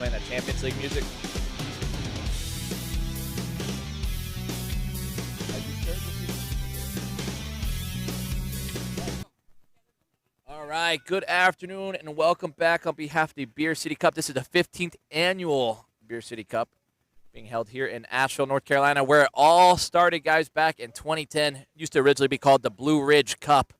Playing that Champions League music. All right, good afternoon and welcome back on behalf of the Beer City Cup. This is the 15th annual Beer City Cup being held here in Asheville, North Carolina, where it all started, guys, back in 2010. It used to originally be called the Blue Ridge Cup.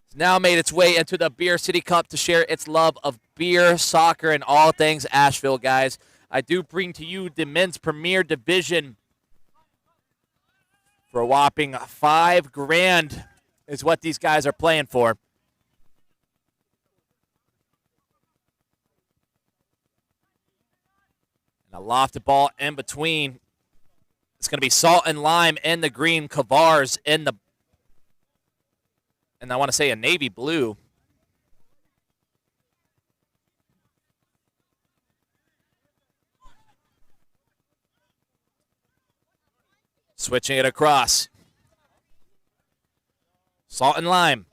It's now made its way into the Beer City Cup to share its love of beer, soccer, and all things Asheville, guys. I do bring to you the men's premier division for a whopping $5,000 is what these guys are playing for. And a lofted ball in between. It's going to be Salt and Lime in the green, Kavars in the, and I want to say a navy blue. Switching it across. Salt and Lime.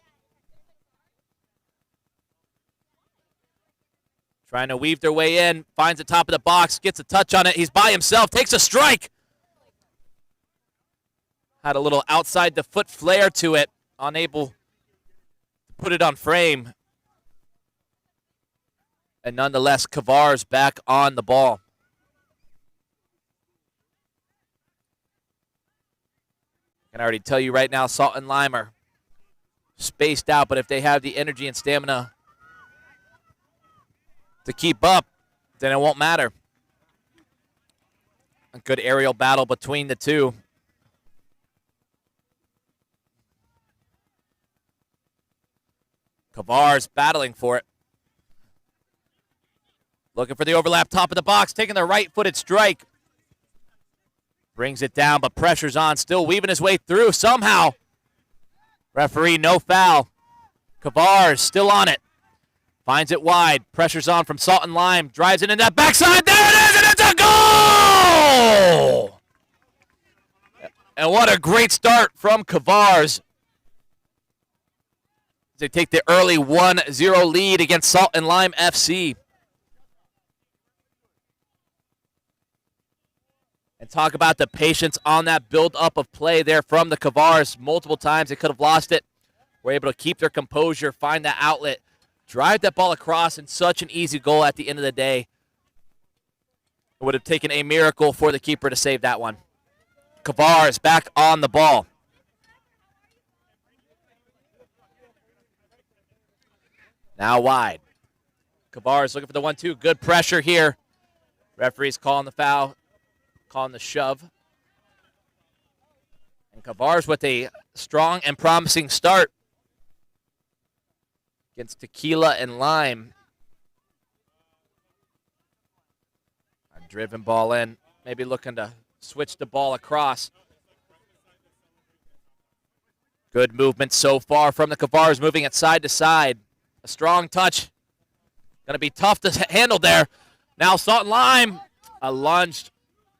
Trying to weave their way in. Finds the top of the box. Gets a touch on it. He's by himself. Takes a strike. Had a little outside the foot flare to it. Unable to put it on frame. And nonetheless, Kavars back on the ball. I can already tell you right now, Salt and Lime are spaced out, but if they have the energy and stamina to keep up, then it won't matter. A good aerial battle between the two. Kavars battling for it. Looking for the overlap, top of the box, taking the right-footed strike. Brings it down, but pressure's on. Still weaving his way through somehow. Referee, no foul. Kavars still on it. Finds it wide. Pressure's on from Salt and Lime. Drives it in that backside. There it is, and it's a goal! And what a great start from Kavars. They take the early 1-0 lead against Salt and Lime FC. And talk about the patience on that build-up of play there from the Kavars. Multiple times they could have lost it. Were able to keep their composure, find that outlet, drive that ball across, and such an easy goal at the end of the day. It would have taken a miracle for the keeper to save that one. Kavars back on the ball. Now wide. Kavars looking for the 1-2. Good pressure here. Referee's calling the foul. Calling the shove. And Kavars with a strong and promising start against Tequila and Lime. A driven ball in. Maybe looking to switch the ball across. Good movement so far from the Kavars, moving it side to side. A strong touch. Going to be tough to handle there. Now Salt and Lime. A lunged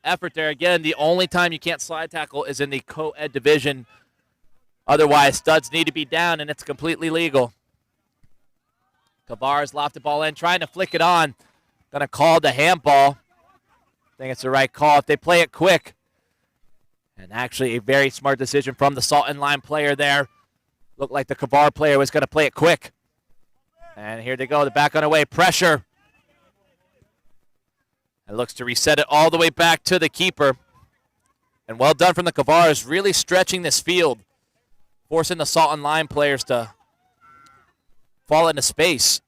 effort there. Again, the only time you can't slide tackle is in the co-ed division. Otherwise, studs need to be down, and it's completely legal. Kavars lofted the ball in, trying to flick it on. Going to call the handball. I think it's the right call if they play it quick. And actually a very smart decision from the Salt and Lime player there. Looked like the Kavar player was going to play it quick. And here they go. They're back on their way. Pressure. It looks to reset it all the way back to the keeper. And well done from the Kavars, really stretching this field, forcing the Salt and Lime players to fall into space.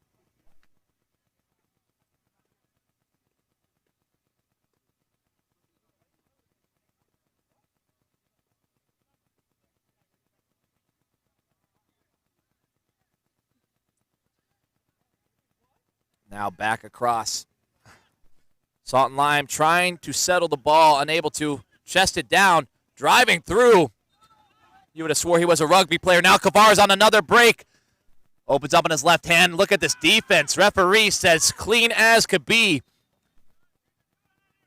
Now back across. Salt and Lime trying to settle the ball, unable to chest it down, driving through. You would have swore he was a rugby player. Now Kavars on another break. Opens up on his left hand. Look at this defense. Referee says clean as could be.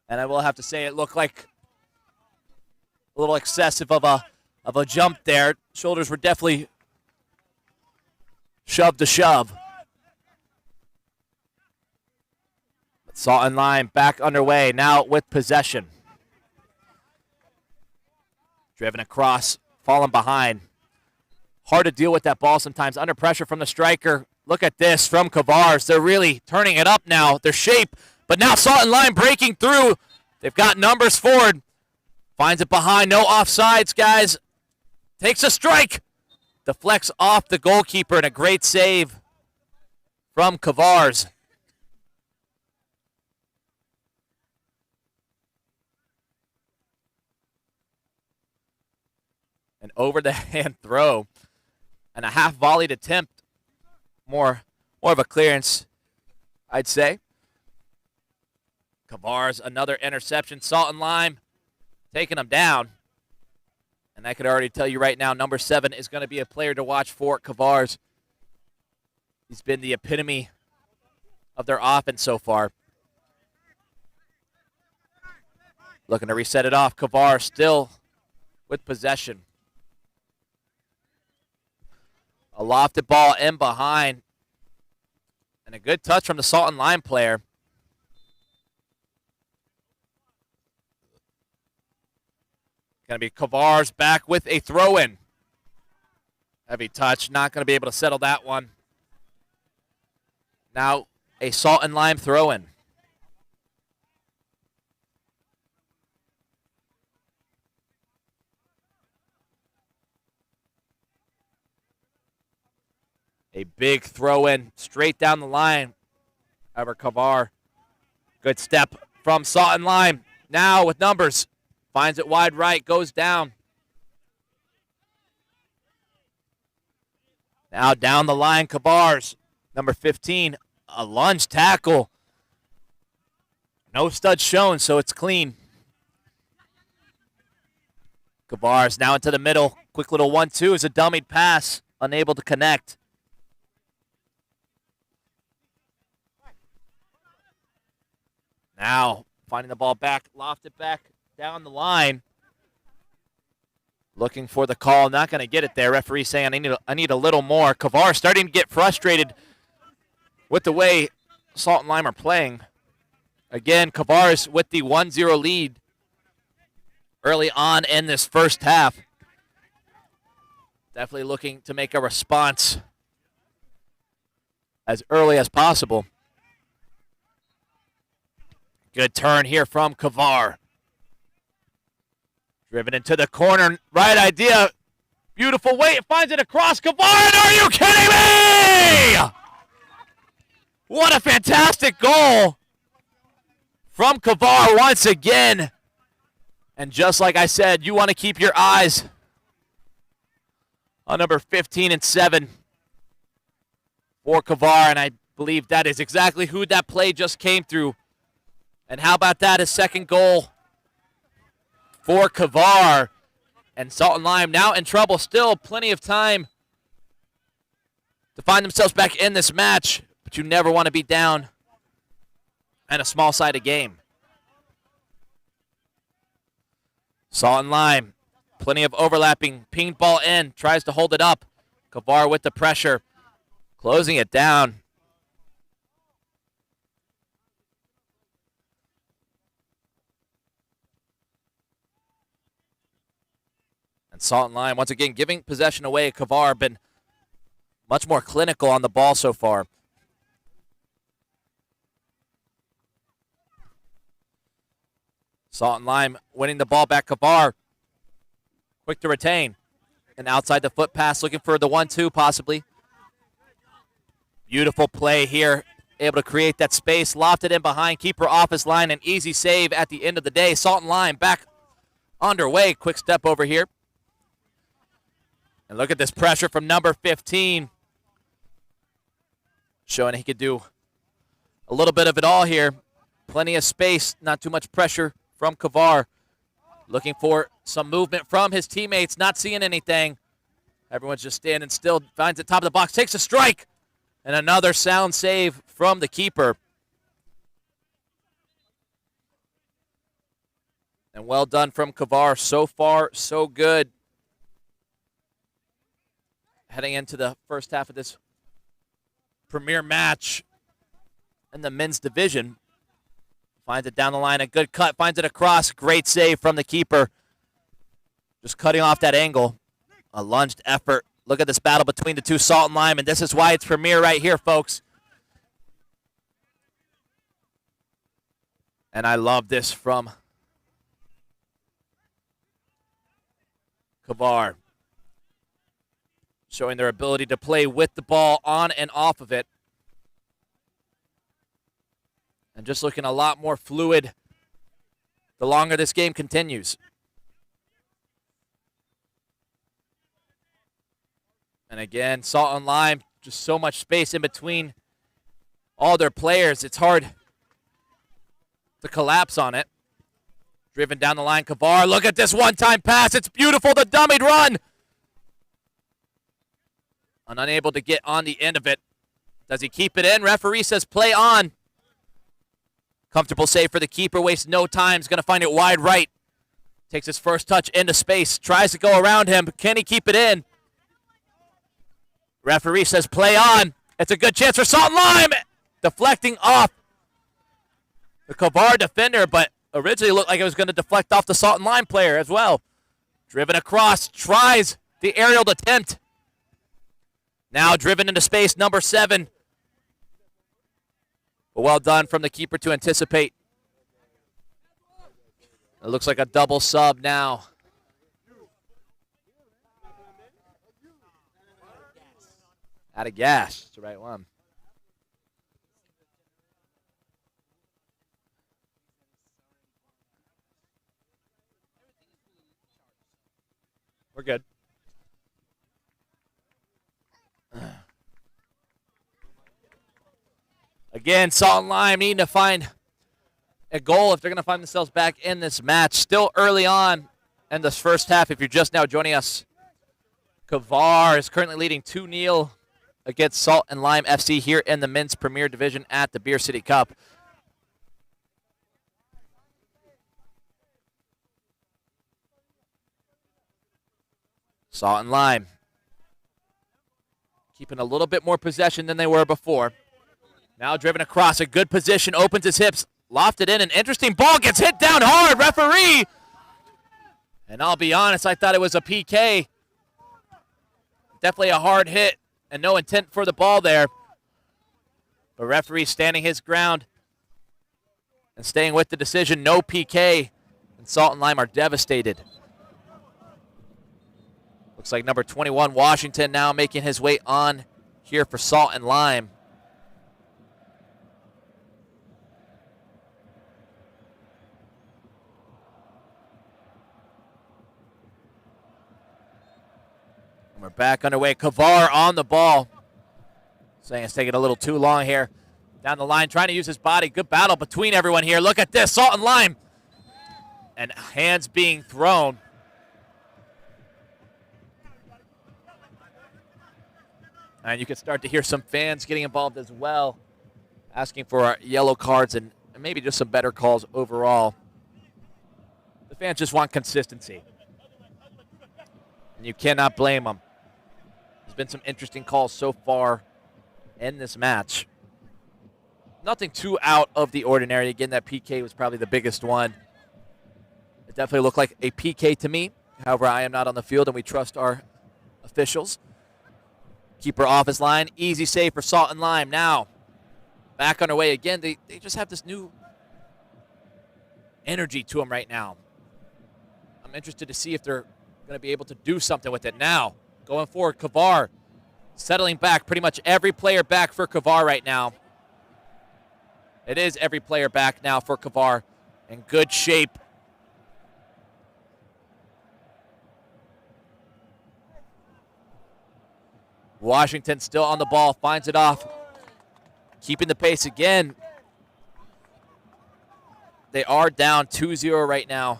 And I will have to say it looked like a little excessive of a jump there. Shoulders were definitely shove to shove. Salt and Lime back underway, now with possession. Driven across, falling behind. Hard to deal with that ball sometimes, under pressure from the striker. Look at this from Kavars. They're really turning it up now, their shape. But now Salt and Lime breaking through. They've got numbers forward. Finds it behind, no offsides, guys. Takes a strike. Deflects off the goalkeeper, and a great save from Kavars. An over-the-hand throw and a half-volleyed attempt. More of a clearance, I'd say. Kavars, another interception. Salt and Lime taking them down. And I could already tell you right now, number 7 is going to be a player to watch for Kavars. He's been the epitome of their offense so far. Looking to reset it off. Kavars still with possession. A lofted ball in behind. And a good touch from the Salt and Lime player. Going to be Kavars back with a throw-in. Heavy touch. Not going to be able to settle that one. Now a Salt and Lime throw-in. A big throw-in straight down the line. However, Kavars, good step from Salt and Lime. Now with numbers. Finds it wide right, goes down. Now down the line, Kavars, number 15, a lunge tackle. No stud shown, so it's clean. Kavars now into the middle. Quick little 1-2 is a dummied pass, unable to connect. Now finding the ball back, lofted back. Down the line. Looking for the call. Not going to get it there. Referee saying I need a little more. Kavars starting to get frustrated with the way Salt and Lime are playing. Again, Kavars with the 1-0 lead early on in this first half. Definitely looking to make a response as early as possible. Good turn here from Kavars. Driven into the corner, right idea. Beautiful weight, finds it across Kavars. Are you kidding me? What a fantastic goal from Kavars once again. And just like I said, you want to keep your eyes on number 15 and 7 for Kavars, and I believe that is exactly who that play just came through. And how about that, his second goal for Kavars. And Salt and Lime now in trouble. Still plenty of time to find themselves back in this match. But you never want to be down in a small-sided game. Salt and Lime, plenty of overlapping. Pinged ball in, tries to hold it up. Kavars with the pressure, closing it down. And Salt and Lime, once again, giving possession away. Kavars been much more clinical on the ball so far. Salt and Lime winning the ball back. Kavars quick to retain. And outside the foot pass, looking for the 1-2 possibly. Beautiful play here. Able to create that space. Lofted in behind. Keeper off his line. An easy save at the end of the day. Salt and Lime back underway. Quick step over here. And look at this pressure from number 15. Showing he could do a little bit of it all here. Plenty of space, not too much pressure from Kavars. Looking for some movement from his teammates, not seeing anything. Everyone's just standing still, finds the top of the box, takes a strike. And another sound save from the keeper. And well done from Kavars. So far, so good. Heading into the first half of this premier match in the men's division. Finds it down the line. A good cut. Finds it across. Great save from the keeper. Just cutting off that angle. A lunged effort. Look at this battle between the two, Salt and Lime, and this is why it's premier right here, folks. And I love this from Kavar. Showing their ability to play with the ball on and off of it. And just looking a lot more fluid the longer this game continues. And again, Salt and Lime, just so much space in between all their players. It's hard to collapse on it. Driven down the line, Kavar. Look at this one-time pass. It's beautiful, the dummied run. And unable to get on the end of it. Does he keep it in? Referee says play on. Comfortable save for the keeper. Wastes no time. He's going to find it wide right. Takes his first touch into space. Tries to go around him. Can he keep it in? Referee says play on. It's a good chance for Salt and Lime. Deflecting off the Kavar defender, but originally looked like it was going to deflect off the Salt and Lime player as well. Driven across. Tries the aerial attempt. Now driven into space, number 7. But well done from the keeper to anticipate. It looks like a double sub now. Out of gas. That's the right one. We're good. Again, Salt and Lime needing to find a goal if they're going to find themselves back in this match. Still early on in this first half. If you're just now joining us, Kavar is currently leading 2-0 against Salt and Lime FC here in the Men's Premier Division at the Beer City Cup. Salt and Lime keeping a little bit more possession than they were before. Now driven across, a good position, opens his hips, lofted in, an interesting ball, gets hit down hard, referee! And I'll be honest, I thought it was a PK. Definitely a hard hit, and no intent for the ball there. But referee standing his ground and staying with the decision, no PK. And Salt and Lime are devastated. Looks like number 21, Washington, now making his way on here for Salt and Lime. We're back underway. Kavar on the ball. Saying it's taking a little too long here. Down the line, trying to use his body. Good battle between everyone here. Look at this, Salt and Lime. And hands being thrown. And you can start to hear some fans getting involved as well, asking for yellow cards and maybe just some better calls overall. The fans just want consistency. And you cannot blame them. There's been some interesting calls so far in this match. Nothing too out of the ordinary. Again, that PK was probably the biggest one. It definitely looked like a PK to me. However, I am not on the field, and we trust our officials. Keeper off his line. Easy save for Salt and Lime. Now, back underway again. They just have this new energy to them right now. I'm interested to see if they're going to be able to do something with it now. Going forward, Kavar settling back. Pretty much every player back for Kavar right now. It is every player back now for Kavar. In good shape. Washington still on the ball. Finds it off. Keeping the pace again. They are down 2-0 right now.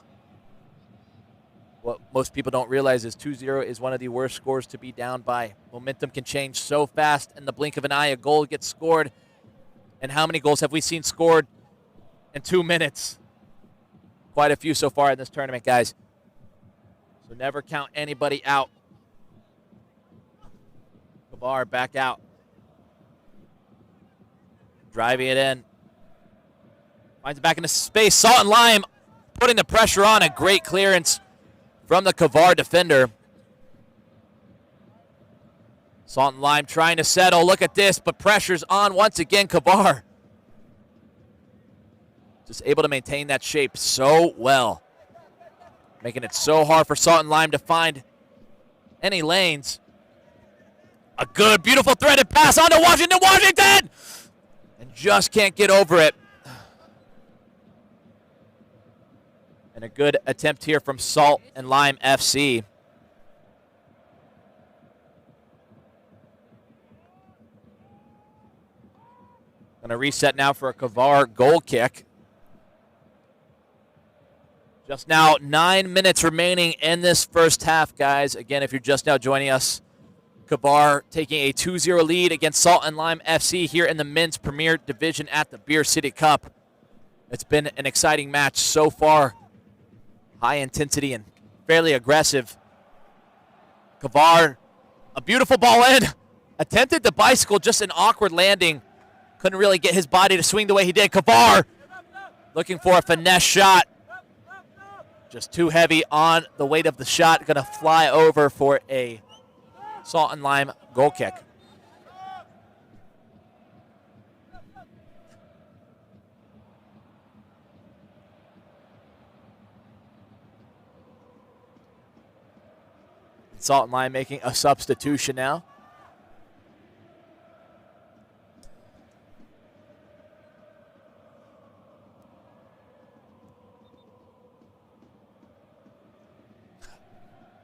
What most people don't realize is 2-0 is one of the worst scores to be down by. Momentum can change so fast in the blink of an eye. A goal gets scored. And how many goals have we seen scored in 2 minutes? Quite a few so far in this tournament, guys. So never count anybody out. Kavar back out. Driving it in. Finds it back into space. Salt and Lime putting the pressure on. A great clearance from the Kavar defender. Salt and Lime trying to settle. Look at this, but pressure's on once again. Kavar just able to maintain that shape so well, making it so hard for Salt and Lime to find any lanes. A good, beautiful threaded pass on to Washington. Washington! And just can't get over it. And a good attempt here from Salt and Lime FC. Going to reset now for a Kavar goal kick. Just now, 9 minutes remaining in this first half, guys. Again, if you're just now joining us, Kavar taking a 2-0 lead against Salt and Lime FC here in the men's premier division at the Beer City Cup. It's been an exciting match so far. High intensity and fairly aggressive. Kavar, a beautiful ball in. Attempted the bicycle, just an awkward landing. Couldn't really get his body to swing the way he did. Kavar looking for a finesse shot. Just too heavy on the weight of the shot. Going to fly over for a Salt and Lime goal kick. Salt and Lime making a substitution now.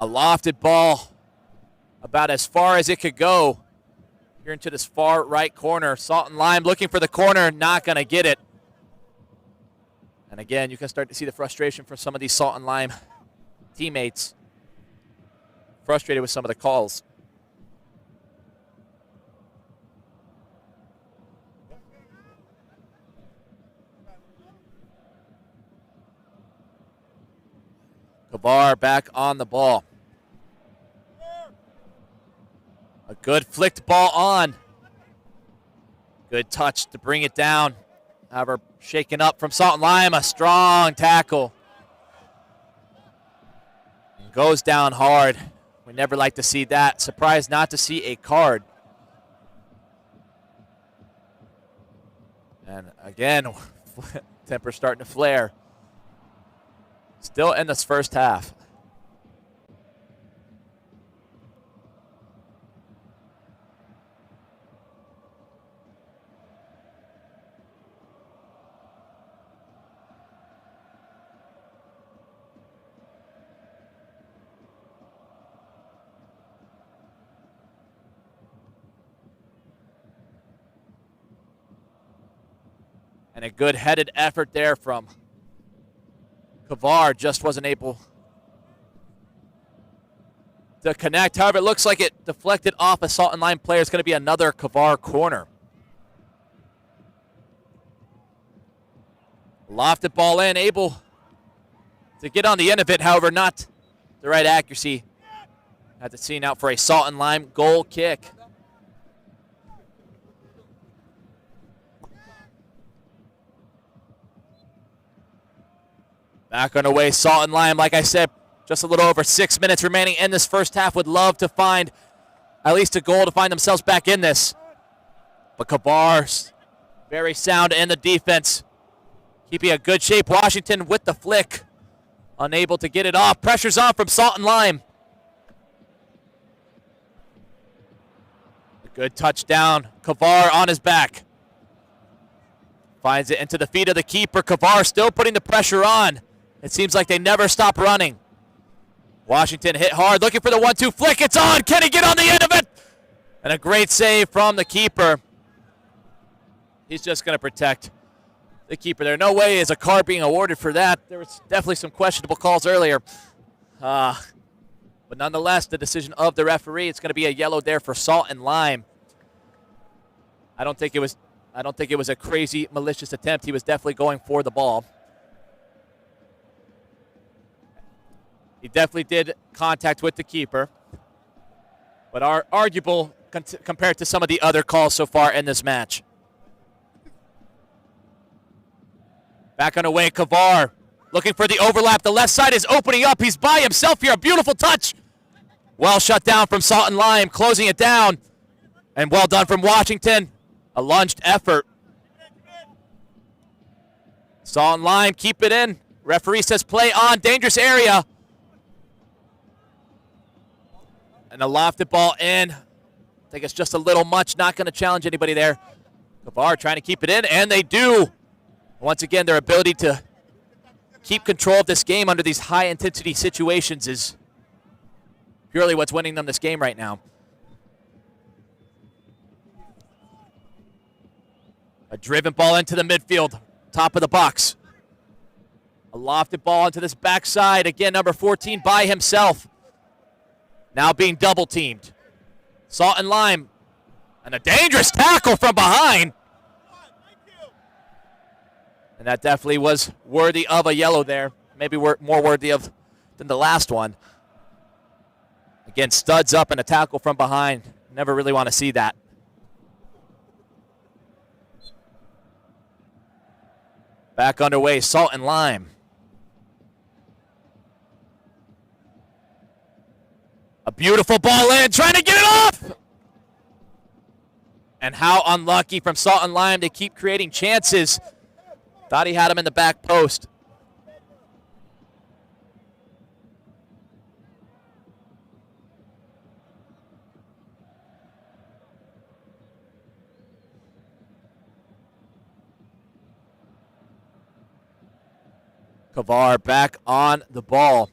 A lofted ball about as far as it could go here into this far right corner. Salt and Lime looking for the corner, not going to get it. And again, you can start to see the frustration from some of these Salt and Lime teammates. Frustrated with some of the calls. Kavar back on the ball. A good flicked ball on. Good touch to bring it down. However, shaken up from Salt and Lime. A strong tackle. And goes down hard. We never like to see that. Surprised not to see a card. And again, temper starting to flare. Still in this first half. And a good headed effort there from Kavar, just wasn't able to connect. However, it looks like it deflected off a Salt and Lime player. It's going to be another Kavar corner. Lofted ball in, able to get on the end of it. However, not the right accuracy. Had to see out for a Salt and Lime goal kick. Back on the way, Salt and Lime. Like I said, just a little over 6 minutes remaining in this first half. Would love to find at least a goal to find themselves back in this. But Kavar's very sound in the defense. Keeping a good shape. Washington with the flick. Unable to get it off. Pressure's on from Salt and Lime. A good touchdown. Kavar on his back. Finds it into the feet of the keeper. Kavar still putting the pressure on. It seems like they never stop running. Washington hit hard, looking for the 1-2 flick. It's on. Can he get on the end of it? And a great save from the keeper. He's just going to protect the keeper there. No way is a card being awarded for that. There was definitely some questionable calls earlier. But nonetheless, the decision of the referee, it's going to be a yellow there for Salt and Lime. I don't think it was a crazy, malicious attempt. He was definitely going for the ball. He definitely did contact with the keeper, but are arguable compared to some of the other calls so far in this match. Back on the way, Kavar looking for the overlap. The left side is opening up. He's by himself here. A beautiful touch. Well shut down from Salt and Lime, closing it down. And well done from Washington. A lunged effort. Salt and Lime keep it in. Referee says play on. Dangerous area. And a lofted ball in. I think it's just a little much. Not going to challenge anybody there. Kavar trying to keep it in, and they do. Once again, their ability to keep control of this game under these high-intensity situations is purely what's winning them this game right now. A driven ball into the midfield, top of the box. A lofted ball into this backside. Again, number 14 by himself. Now being double-teamed. Salt and Lime. And a dangerous tackle from behind. And that definitely was worthy of a yellow there. Maybe more worthy of than the last one. Again, studs up and a tackle from behind. Never really want to see that. Back underway, Salt and Lime. A beautiful ball in, trying to get it off! And how unlucky from Salt and Lime to keep creating chances. Thought he had him in the back post. Kavar back on the ball.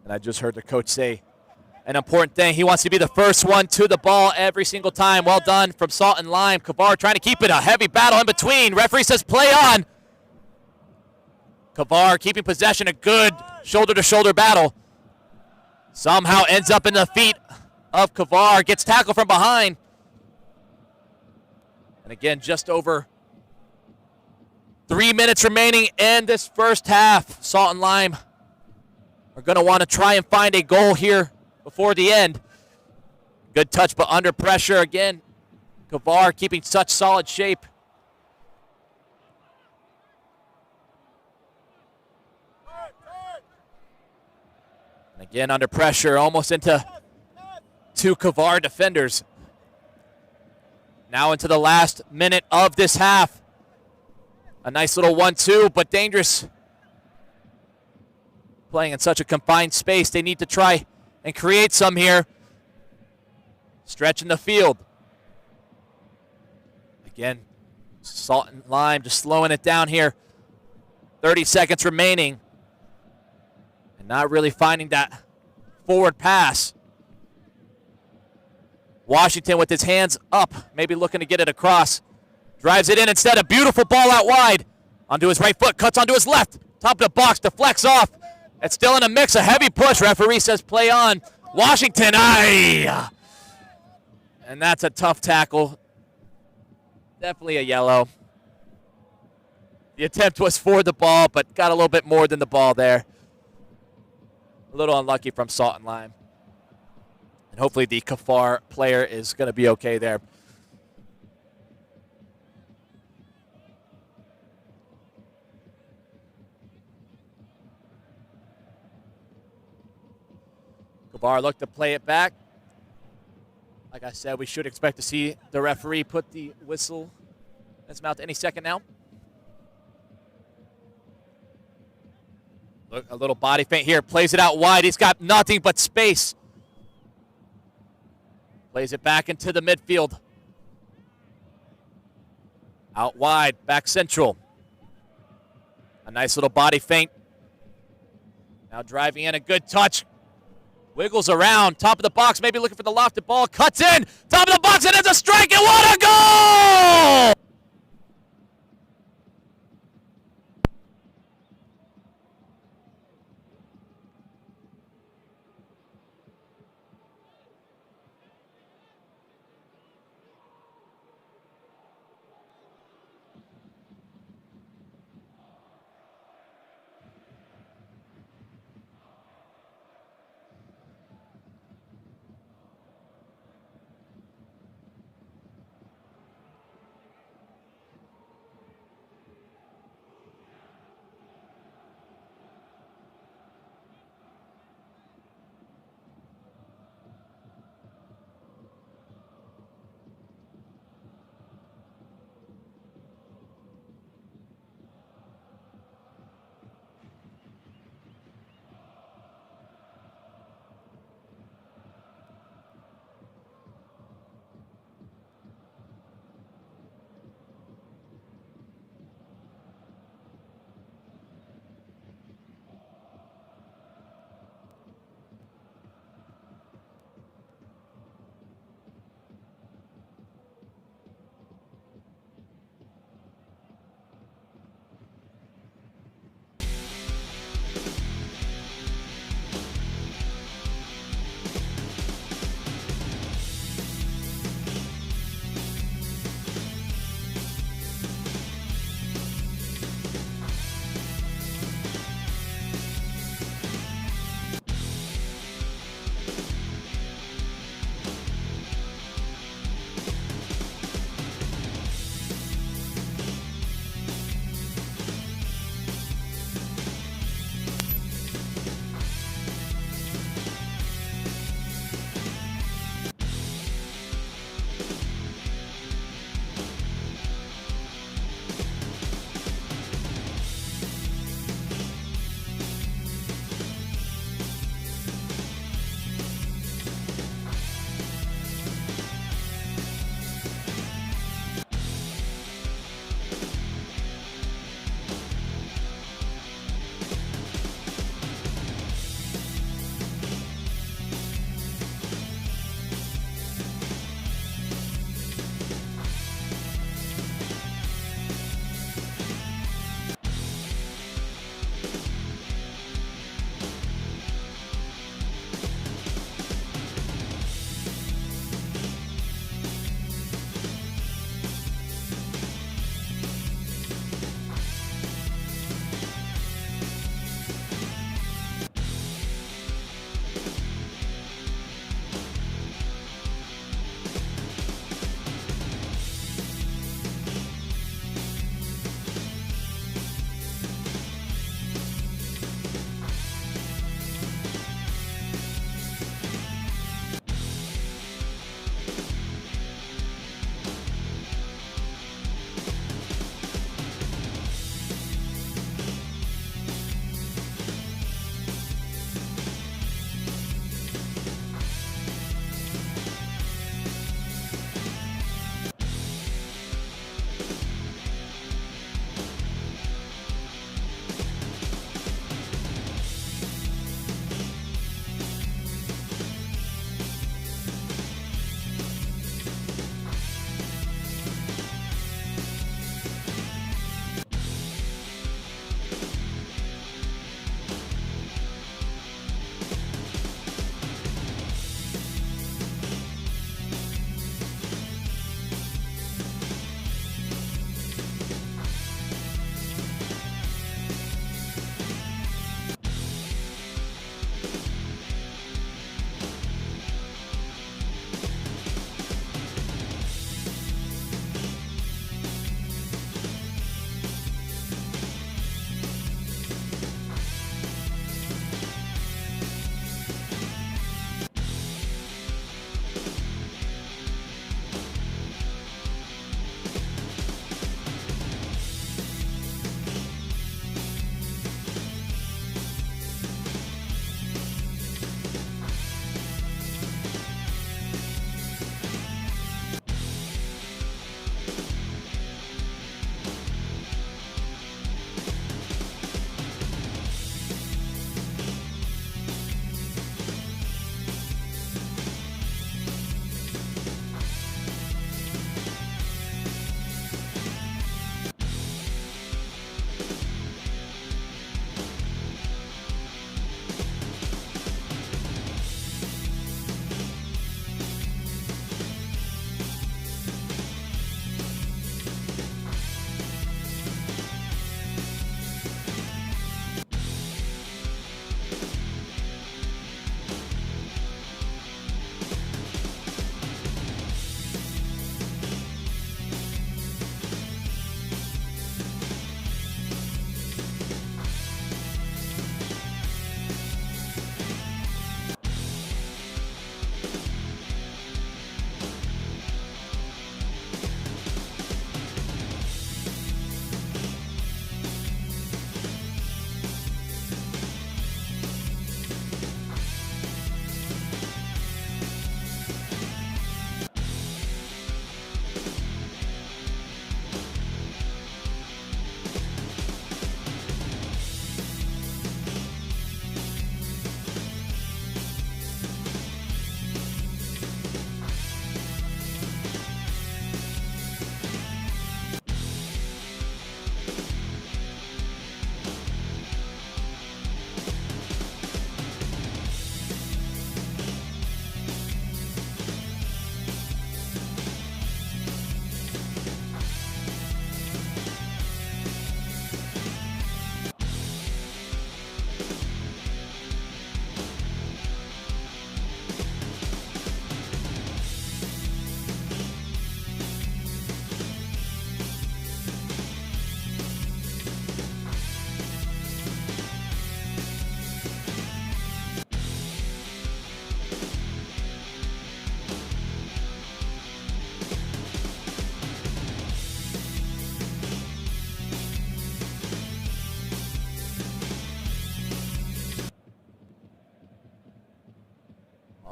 And I just heard the coach say an important thing. He wants to be the first one to the ball every single time. Well done from Salt and Lime. Kavar trying to keep it a heavy battle in between. Referee says play on. Kavar keeping possession, a good shoulder-to-shoulder battle. Somehow ends up in the feet of Kavar. Gets tackled from behind. And again, just over 3 minutes remaining in this first half. Salt and Lime are going to want to try and find a goal here before the end. Good touch, but under pressure again. Kavar keeping such solid shape. And again, under pressure, almost into two Kavar defenders. Now into the last minute of this half. A nice little 1-2, but dangerous. Playing in such a confined space, they need to try and create some here. Stretching the field. Again, Salt and Lime just slowing it down here. 30 seconds remaining. And not really finding that forward pass. Washington with his hands up, maybe looking to get it across. Drives it in instead. A beautiful ball out wide. Onto his right foot, cuts onto his left. Top of the box, deflects off. It's still in a mix, a heavy push. Referee says play on. Washington, aye! And that's a tough tackle. Definitely a yellow. The attempt was for the ball, but got a little bit more than the ball there. A little unlucky from Salt and Lime. And hopefully the Kavar player is going to be okay there. Kavar looked to play it back. Like I said, we should expect to see the referee put the whistle in his mouth any second now. Look, a little body feint here. Plays it out wide. He's got nothing but space. Plays it back into the midfield. Out wide, back central. A nice little body feint. Now driving in, a good touch. Wiggles around, top of the box, maybe looking for the lofted ball. Cuts in, top of the box, and it's a strike, and what a goal!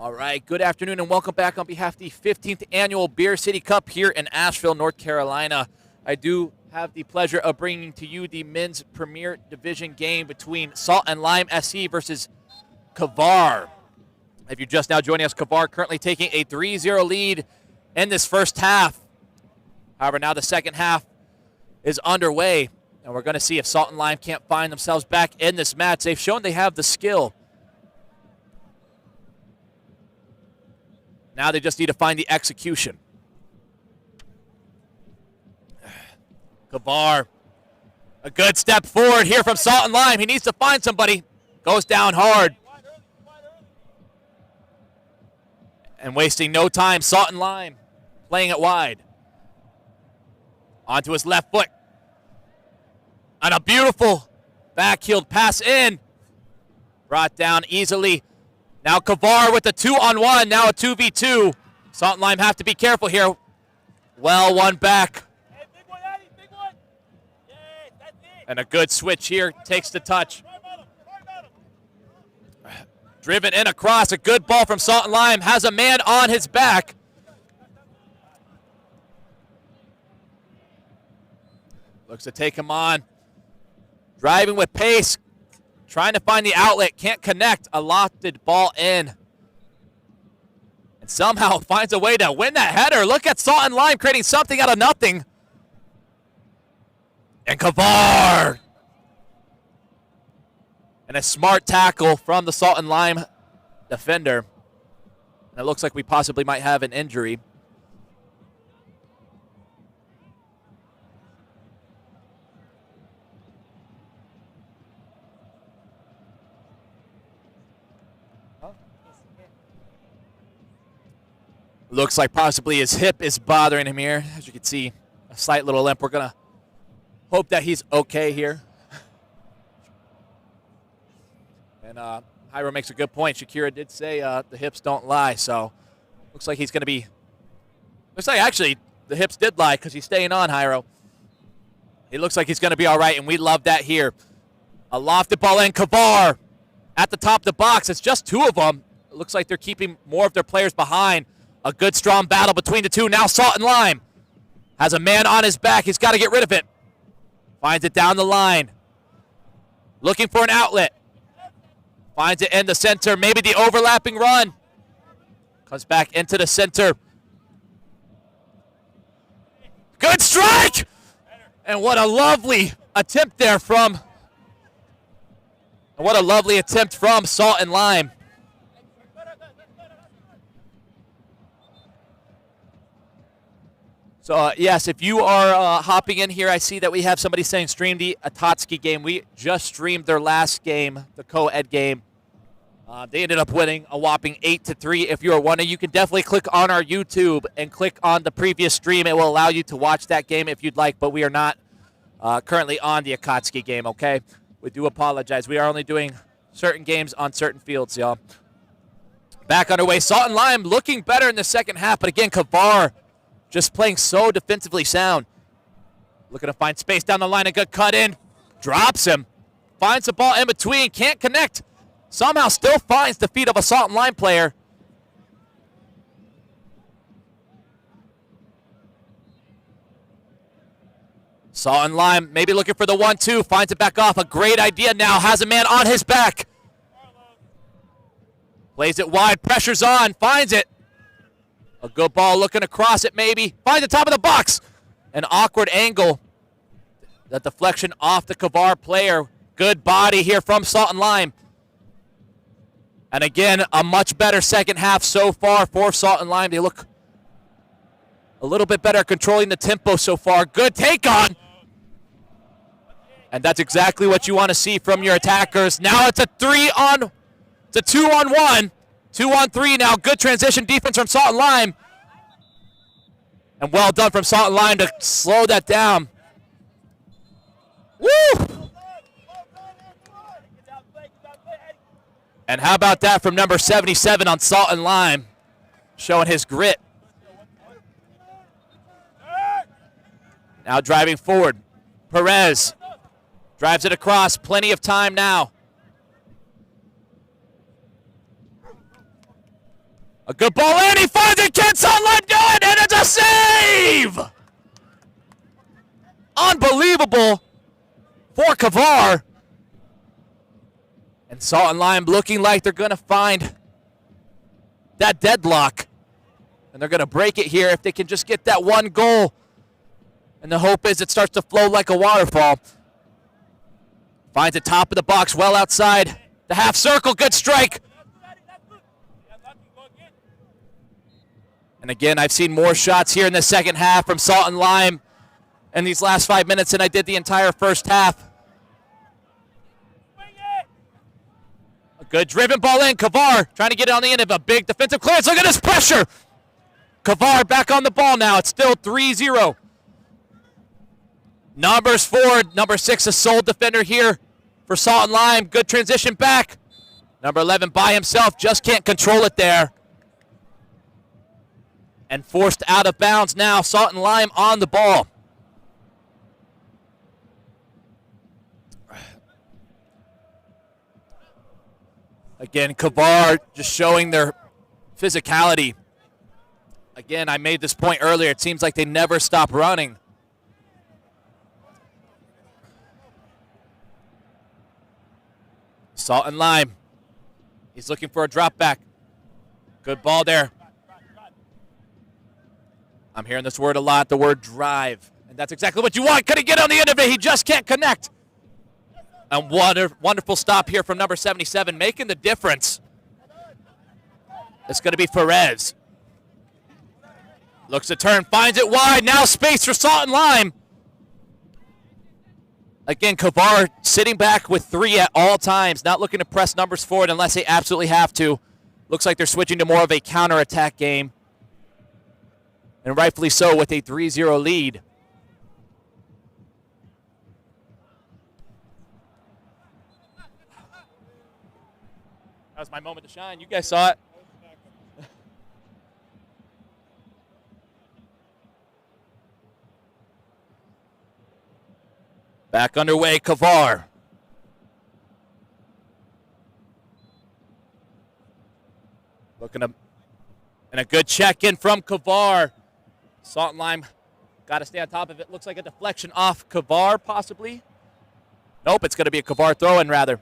All right, good afternoon and welcome back on behalf of the 15th Annual Beer City Cup here in Asheville, North Carolina. I do have the pleasure of bringing to you the men's Premier Division game between Salt and Lime SC versus Kavar. If you're just now joining us, Kavar currently taking a 3-0 lead in this first half. However, now the second half is underway, and we're going to see if Salt and Lime can't find themselves back in this match. They've shown they have the skill. Now they just need to find the execution. Kavar, a good step forward here from Salt and Lime. He needs to find somebody. Goes down hard. And wasting no time, Salt and Lime playing it wide. Onto his left foot. And a beautiful back-heeled pass in. Brought down easily. Now Kavar with the 2-on-1, now a 2v2. Salt and Lime have to be careful here. Well, one back. Hey, big one, Eddie, big one. Yes, that's it. And a good switch here, takes the touch. Driven in across, a good ball from Salt and Lime. Has a man on his back. Looks to take him on. Driving with pace. Trying to find the outlet, can't connect. A lofted ball in. And somehow finds a way to win that header. Look at Salt and Lime creating something out of nothing. And Kavar. And a smart tackle from the Salt and Lime defender. And it looks like we possibly might have an injury. Looks like possibly his hip is bothering him here. As you can see, a slight little limp. We're going to hope that he's okay here. And Hyro makes a good point. Shakira did say the hips don't lie, so looks like he's going to be... Looks like actually the hips did lie because he's staying on, Hyro. He looks like he's going to be all right, and we love that here. A lofted ball in. Kavar at the top of the box. It's just two of them. It looks like they're keeping more of their players behind. A good, strong battle between the two. Now Salt and Lime has a man on his back. He's got to get rid of it. Finds it down the line. Looking for an outlet. Finds it in the center. Maybe the overlapping run. Comes back into the center. Good strike! And what a lovely attempt there from... What a lovely attempt from Salt and Lime. So, yes, if you are hopping in here, I see that we have somebody saying stream the Akatsuki game. We just streamed their last game, the co-ed game. They ended up winning a whopping 8-3. If you're wondering, you can definitely click on our YouTube and click on the previous stream. It will allow you to watch that game if you'd like, but we are not currently on the Akatsuki game, okay? We do apologize. We are only doing certain games on certain fields, y'all. Back underway. Salt and Lime looking better in the second half, but again, Kavar just playing so defensively sound. Looking to find space down the line. A good cut in. Drops him. Finds the ball in between. Can't connect. Somehow still finds the feet of a Salt and Lime player. Salt and Lime maybe looking for the 1-2. Finds it back off. A great idea now. Has a man on his back. Plays it wide. Pressure's on. Finds it. A good ball looking across it maybe. Finds the top of the box. An awkward angle. The deflection off the Kavar player. Good body here from Salt and Lime. And again, a much better second half so far for Salt and Lime. They look a little bit better at controlling the tempo so far. Good take on. And that's exactly what you want to see from your attackers. Now it's a 2-on-1. 2-on-3 now. Good transition defense from Salt and Lime. And well done from Salt and Lime to slow that down. Woo! And how about that from number 77 on Salt and Lime? Showing his grit. Now driving forward. Perez drives it across. Plenty of time now. A good ball in. He finds it. Can't Sutton do it, and it's a save! Unbelievable for Kavar. And Salt and Lime looking like they're going to find that deadlock. And they're going to break it here if they can just get that one goal. And the hope is it starts to flow like a waterfall. Finds the top of the box well outside the half circle. Good strike. And again, I've seen more shots here in the second half from Salt and Lime in these last 5 minutes than I did the entire first half. A good driven ball in. Kavar trying to get it on the end of a big defensive clearance. Look at this pressure. Kavar back on the ball now. It's still 3-0. Numbers forward. Number 6, a sole defender here for Salt and Lime. Good transition back. Number 11 by himself. Just can't control it there. And forced out of bounds now. Salt and Lime on the ball. Again, Kavar just showing their physicality. Again, I made this point earlier. It seems like they never stop running. Salt and Lime. He's looking for a drop back. Good ball there. I'm hearing this word a lot, the word drive. And that's exactly what you want. Couldn't get on the end of it. He just can't connect. And wonderful stop here from number 77, making the difference. It's going to be Perez. Looks to turn, finds it wide. Now space for Salt and Lime. Again, Kavar sitting back with 3 at all times, not looking to press numbers forward unless they absolutely have to. Looks like they're switching to more of a counterattack game. And rightfully so with a 3-0 lead. That was my moment to shine. You guys saw it. Back underway, Kavar. Looking to, and a good check in from Kavar. Salt and Lime got to stay on top of it. Looks like a deflection off Kavar, possibly. Nope, it's going to be a Kavar throw-in, rather.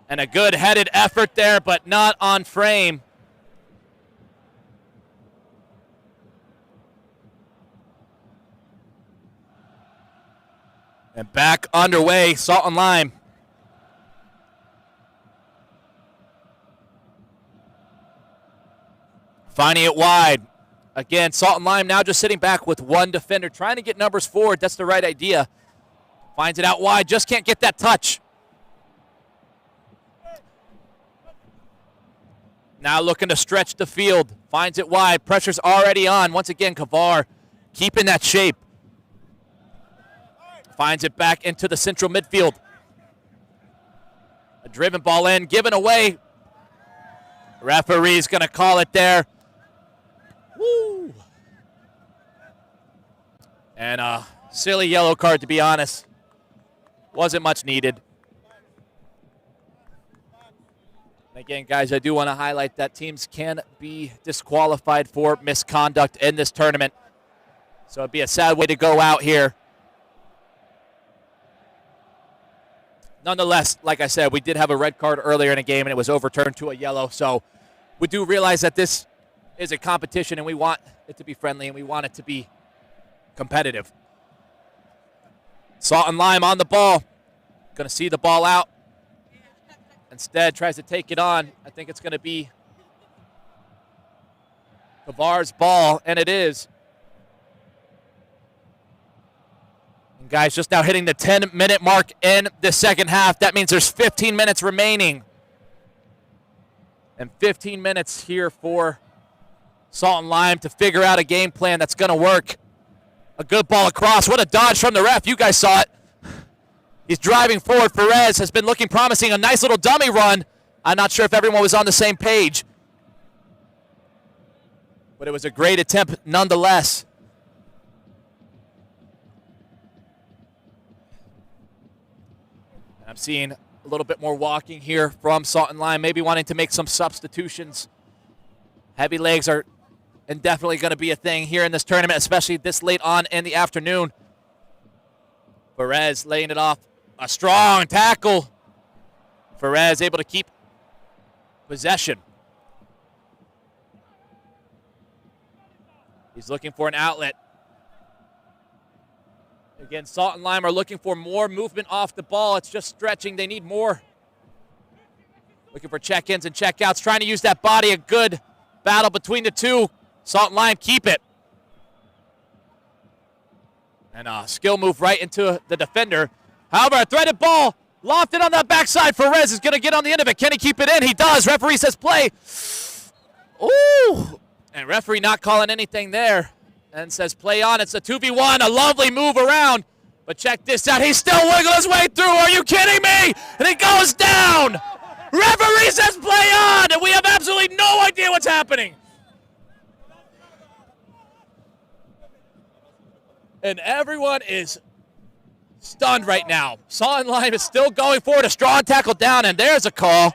And a good headed effort there, but not on frame. And back underway, Salt and Lime. Finding it wide. Again, Salt and Lime now just sitting back with 1 defender, trying to get numbers forward. That's the right idea. Finds it out wide, just can't get that touch. Now looking to stretch the field. Finds it wide. Pressure's already on. Once again, Kavar keeping that shape. Finds it back into the central midfield. A driven ball in, given away. Referee's going to call it there. Woo! And a silly yellow card, to be honest. Wasn't much needed. Again, guys, I do want to highlight that teams can be disqualified for misconduct in this tournament. So it'd be a sad way to go out here. Nonetheless, like I said, we did have a red card earlier in a game, and it was overturned to a yellow. So we do realize that this is a competition, and we want it to be friendly, and we want it to be competitive. Salt and Lime on the ball. Going to see the ball out. Instead, tries to take it on. I think it's going to be Kavar's ball, and it is. And guys, just now hitting the 10-minute mark in the second half. That means there's 15 minutes remaining. And 15 minutes here for Salt and Lime to figure out a game plan that's going to work. A good ball across. What a dodge from the ref. You guys saw it. He's driving forward. Perez has been looking promising. A nice little dummy run. I'm not sure if everyone was on the same page. But it was a great attempt nonetheless. I'm seeing A little bit more walking here from Salt and Lime, maybe wanting to make some substitutions. Heavy legs are indefinitely going to be a thing here in this tournament, especially this late on in the afternoon. Perez laying it off. A strong tackle. Perez able to keep possession. He's looking for an outlet. Again, Salt and Lime are looking for more movement off the ball. It's just stretching. They need more. Looking for check-ins and check-outs. Trying to use that body. A good battle between the two. Salt and Lime keep it. And a skill move right into the defender. However, a threaded ball. Lofted on that backside. Perez is going to get on the end of it. Can he keep it in? He does. Referee says play. Ooh. And referee not calling anything there. And says play on. It's a 2v1. A lovely move around. But check this out. He's still wiggling his way through. Are you kidding me? And he goes down. Referee says play on. And we have absolutely no idea what's happening. And everyone is stunned right now. Salt and Lime is still going forward. A strong tackle down. And there's a call.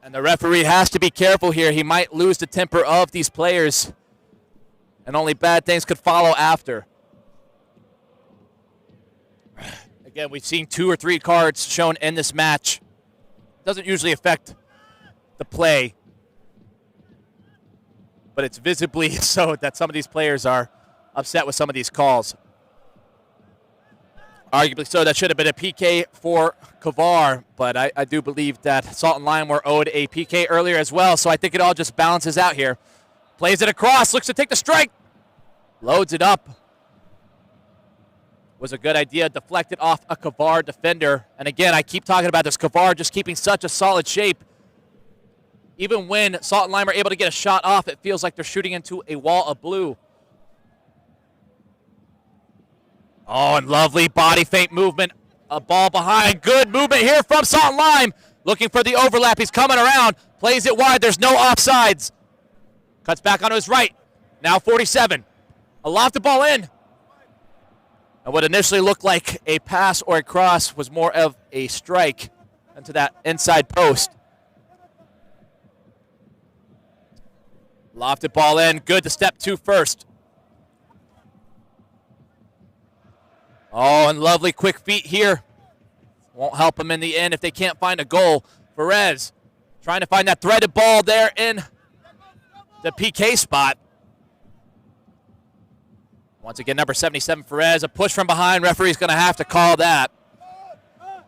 And the referee has to be careful here. He might lose the temper of these players. And only bad things could follow after. Again, we've seen 2 or 3 cards shown in this match. Doesn't usually affect the play. But it's visibly so that some of these players are upset with some of these calls. Arguably so, that should have been a PK for Kavar, but I do believe that Salt and Lime were owed a PK earlier as well, so I think it all just balances out here. Plays it across, looks to take the strike. Loads it up. Was a good idea, deflected off a Kavar defender. And again, I keep talking about this, Kavar just keeping such a solid shape. Even when Salt and Lime are able to get a shot off, it feels like they're shooting into a wall of blue. Oh, and lovely body feint movement. A ball behind. Good movement here from Salt and Lime. Looking for the overlap. He's coming around. Plays it wide. There's no offsides. Cuts back onto his right. Now 47. A lofted ball in. And what initially looked like a pass or a cross was more of a strike into that inside post. Lofted ball in. Good to step 2 first. Oh, and lovely quick feet here. Won't help them in the end if they can't find a goal. Perez trying to find that threaded ball there in the PK spot. Once again, number 77, Perez. A push from behind. Referee's going to have to call that. Now,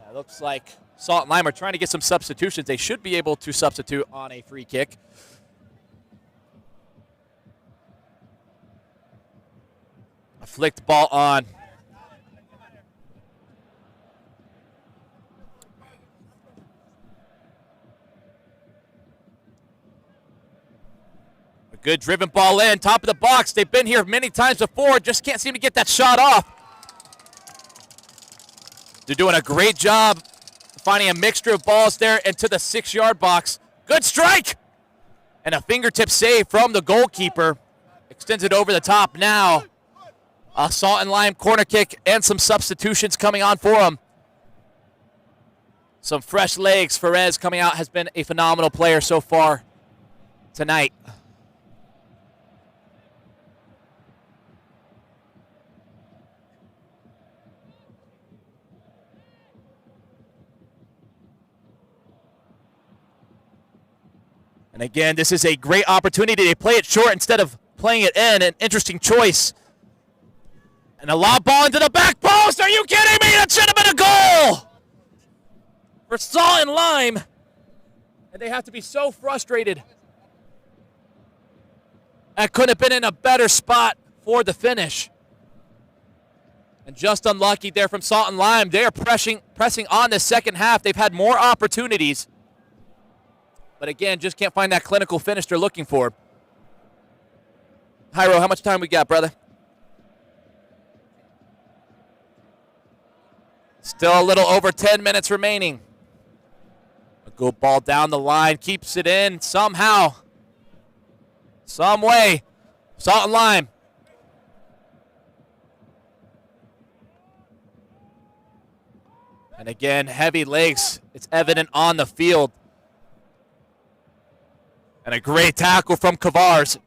it looks like Salt and Lime are trying to get some substitutions. They should be able to substitute on a free kick. A flicked ball on. A good driven ball in, top of the box. They've been here many times before, just can't seem to get that shot off. They're doing a great job finding a mixture of balls there into the 6-yard box. Good strike! And a fingertip save from the goalkeeper. Extends it over the top now. A Salt and Lime corner kick and some substitutions coming on for him. Some fresh legs. Perez coming out has been a phenomenal player so far tonight. And again, this is a great opportunity. They play it short instead of playing it in. An interesting choice. And a lob ball into the back post. Are you kidding me? That should have been a goal for Salt and Lime. And they have to be so frustrated. That couldn't have been in a better spot for the finish. And just unlucky there from Salt and Lime. They are pressing on the second half. They've had more opportunities. But again, just can't find that clinical finish they're looking for. Hyro, how much time we got, brother? Still a little over 10 minutes remaining. A good ball down the line, keeps it in somehow. some way. Salt and Lime. And again, heavy legs. It's evident on the field. And a great tackle from Kavars.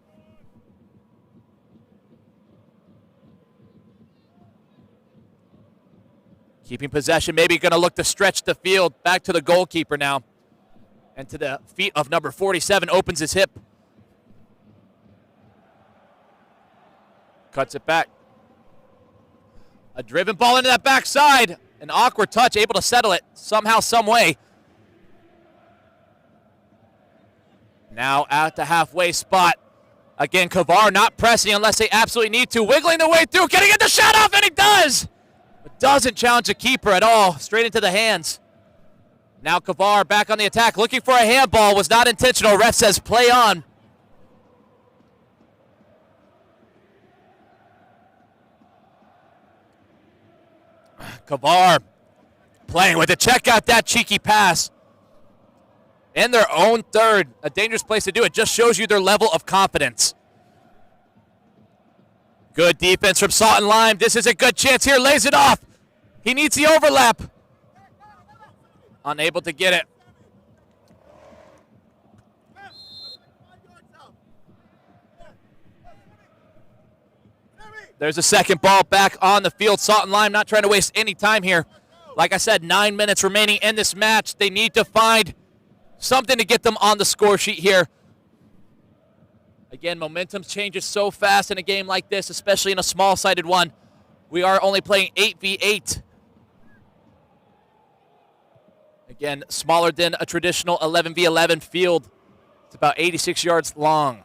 Keeping possession, maybe going to look to stretch the field. Back to the goalkeeper now. And to the feet of number 47, opens his hip. Cuts it back. A driven ball into that backside. An awkward touch, able to settle it somehow, some way. Now at the halfway spot. Again, Kavar not pressing unless they absolutely need to. Wiggling the way through. Can he get the shot off? And he does! But doesn't challenge the keeper at all. Straight into the hands. Now Kavar back on the attack. Looking for a handball. Was not intentional. Ref says play on. Kavar playing with it. Check out that cheeky pass. In their own third. A dangerous place to do it. Just shows you their level of confidence. Good defense from Salt and Lime. This is a good chance here. Lays it off. He needs the overlap. Unable to get it. There's a second ball back on the field. Salt and Lime not trying to waste any time here. Like I said, 9 minutes remaining in this match. They need to find something to get them on the score sheet here. Again, momentum changes so fast in a game like this, especially in a small-sided one. We are only playing 8v8. Again, smaller than a traditional 11v11 field. It's about 86 yards long.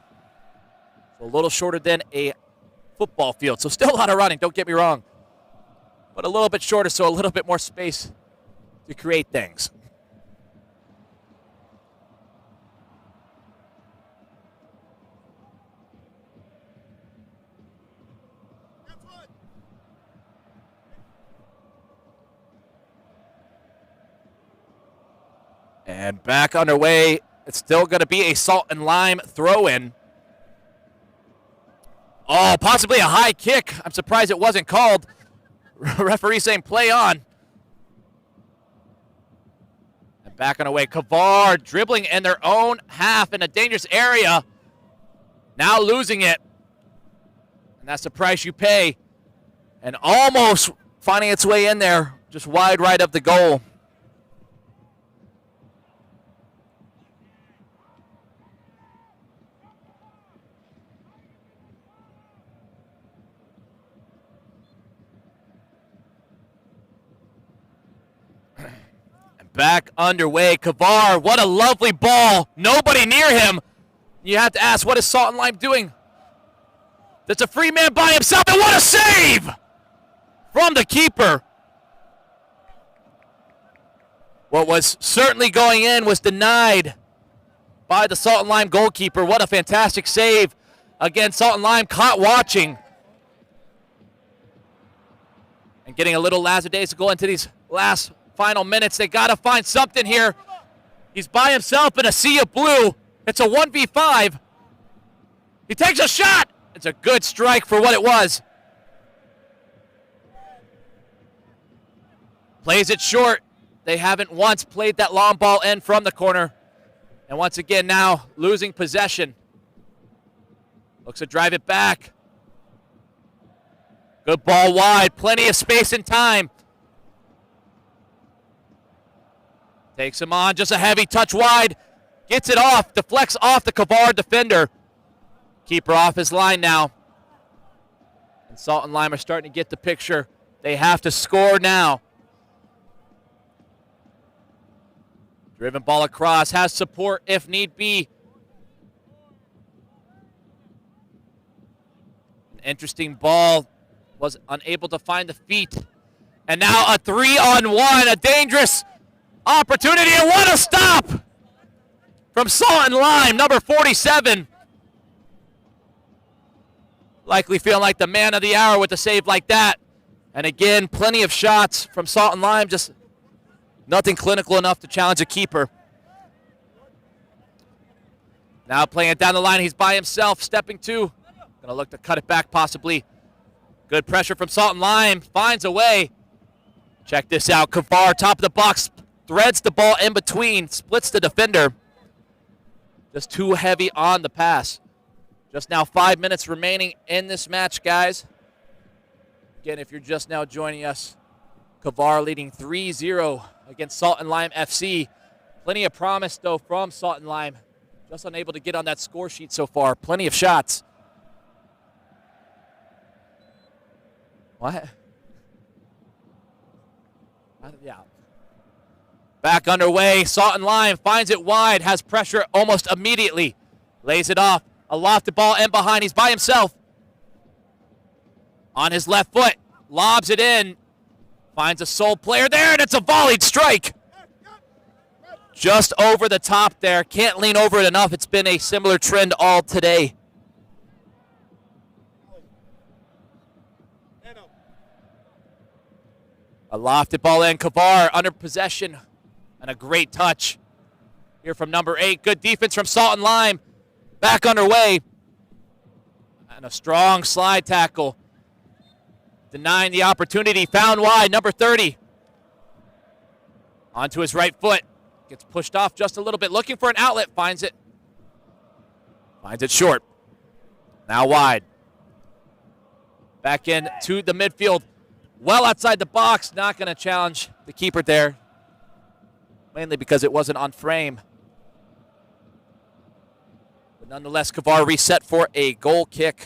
So a little shorter than a football field. So still a lot of running, don't get me wrong. But a little bit shorter, so a little bit more space to create things. And back underway. It's still going to be a Salt and Lime throw-in. Oh, possibly a high kick. I'm surprised it wasn't called. Referee saying play on. And back on away. Kavar dribbling in their own half in a dangerous area. Now losing it. And that's the price you pay. And almost finding its way in there. Just wide right of the goal. Back underway. Kavar, what a lovely ball. Nobody near him. You have to ask, what is Salt and Lime doing? That's a free man by himself, and what a save from the keeper. What was certainly going in was denied by the Salt and Lime goalkeeper. What a fantastic save. Again, Salt and Lime caught watching. And getting a little lackadaisical into these last final minutes. They got to find something here. He's by himself in a sea of blue. It's a 1v5. He takes a shot. It's a good strike for what it was. Plays it short. They haven't once played that long ball in from the corner. And once again now losing possession. Looks to drive it back. Good ball wide. Plenty of space and time. Takes him on, just a heavy touch wide. Gets it off, deflects off the Kavar defender. Keeper off his line now. And Salt and Lime are starting to get the picture. They have to score now. Driven ball across, has support if need be. An interesting ball, was unable to find the feet. And now a 3-on-1, a dangerous opportunity, and what a stop from Salt and Lime, number 47. Likely feeling like the man of the hour with a save like that. And again, plenty of shots from Salt and Lime, just nothing clinical enough to challenge a keeper. Now playing it down the line. He's by himself, stepping two. Going to look to cut it back possibly. Good pressure from Salt and Lime. Finds a way. Check this out. Kavar, top of the box, threads the ball in between, splits the defender. Just too heavy on the pass. Just now 5 minutes remaining in this match, guys. Again, if you're just now joining us, Kavar leading 3-0 against Salt and Lime FC. Plenty of promise, though, from Salt and Lime. Just unable to get on that score sheet so far. Plenty of shots. What? Yeah. Back underway. Salt and Lime finds it wide, has pressure almost immediately. Lays it off. A lofted ball and behind. He's by himself. On his left foot. Lobs it in. Finds a sole player there, and it's a volleyed strike. Just over the top there. Can't lean over it enough. It's been a similar trend all today. A lofted ball in. Kavar under possession. And a great touch here from number 8. Good defense from Salt and Lime. Back underway. And a strong slide tackle. Denying the opportunity. Found wide. Number 30. Onto his right foot. Gets pushed off just a little bit. Looking for an outlet. Finds it. Finds it short. Now wide. Back in to the midfield. Well outside the box. Not going to challenge the keeper there. Mainly because it wasn't on frame. But nonetheless, Kavar reset for a goal kick.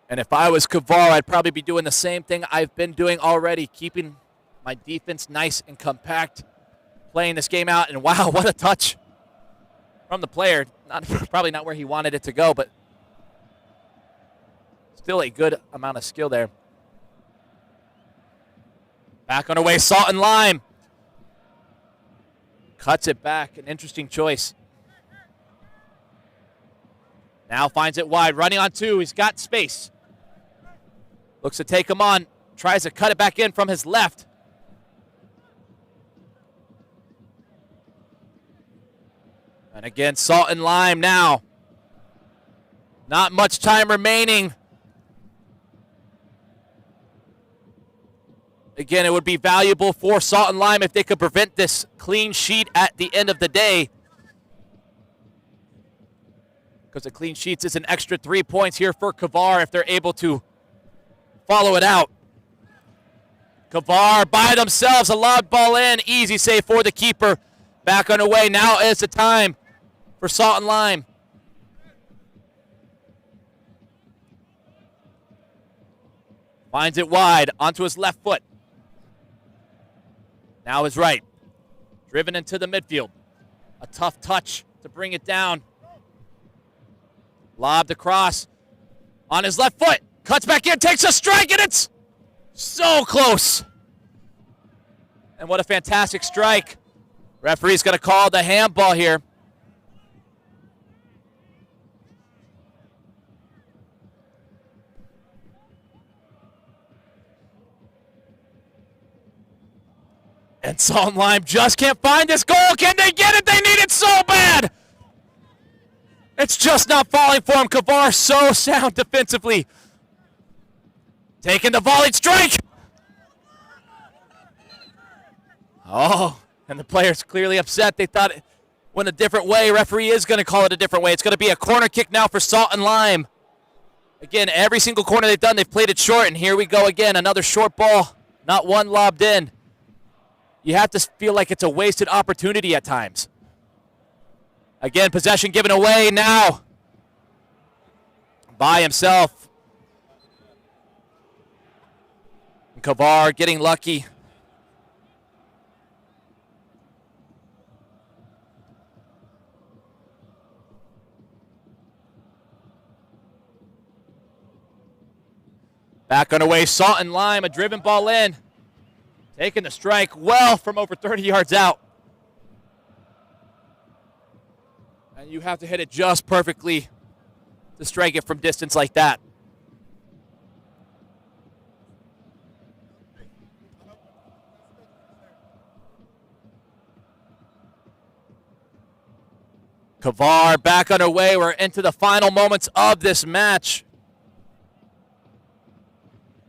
And if I was Kavar, I'd probably be doing the same thing I've been doing already, keeping my defense nice and compact, playing this game out. And wow, what a touch from the player. Probably not where he wanted it to go, but still a good amount of skill there. Back on our way, Salt and Lime. Cuts it back, an interesting choice. Now finds it wide, running on two. He's got space. Looks to take him on. Tries to cut it back in from his left. And again, Salt and Lime now. Not much time remaining. Again, it would be valuable for Salt and Lime if they could prevent this clean sheet at the end of the day. Because the clean sheets is an extra 3 points here for Kavar if they're able to follow it out. Kavar by themselves, a lob ball in. Easy save for the keeper. Back underway. Now is the time for Salt and Lime. Finds it wide onto his left foot. Now his right. Driven into the midfield. A tough touch to bring it down. Lobbed across on his left foot. Cuts back in, takes a strike, and it's so close. And what a fantastic strike. Referee's going to call the handball here. And Salt and Lime just can't find this goal. Can they get it? They need it so bad. It's just not falling for him. Kavar so sound defensively. Taking the volleyed strike. Oh, and the player's clearly upset. They thought it went a different way. Referee is going to call it a different way. It's going to be a corner kick now for Salt and Lime. Again, every single corner they've done, they've played it short. And here we go again. Another short ball. Not one lobbed in. You have to feel like it's a wasted opportunity at times. Again, possession given away now. By himself. And Kavar getting lucky. Back on the way, Salt and Lime, a driven ball in. Taking the strike well from over 30 yards out. And you have to hit it just perfectly to strike it from distance like that. Kavar back underway. We're into the final moments of this match.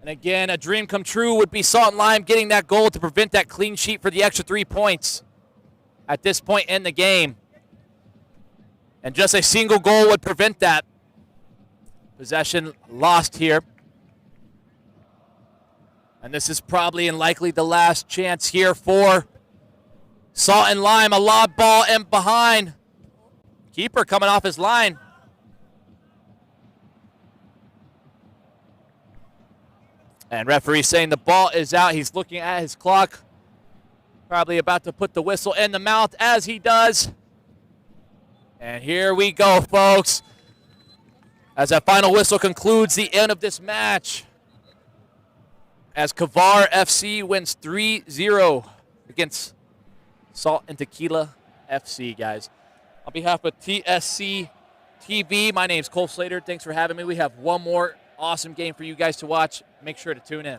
And again, a dream come true would be Salt and Lime getting that goal to prevent that clean sheet for the extra 3 points at this point in the game. And just a single goal would prevent that. Possession lost here. And this is probably and likely the last chance here for Salt and Lime. A lob ball and behind. Keeper coming off his line. And referee saying the ball is out. He's looking at his clock. Probably about to put the whistle in the mouth as he does. And here we go, folks. As that final whistle concludes the end of this match. As Kavar FC wins 3-0 against Salt and Tequila FC, guys. On behalf of TSC TV, my name's Cole Slater. Thanks for having me. We have one more awesome game for you guys to watch. Make sure to tune in.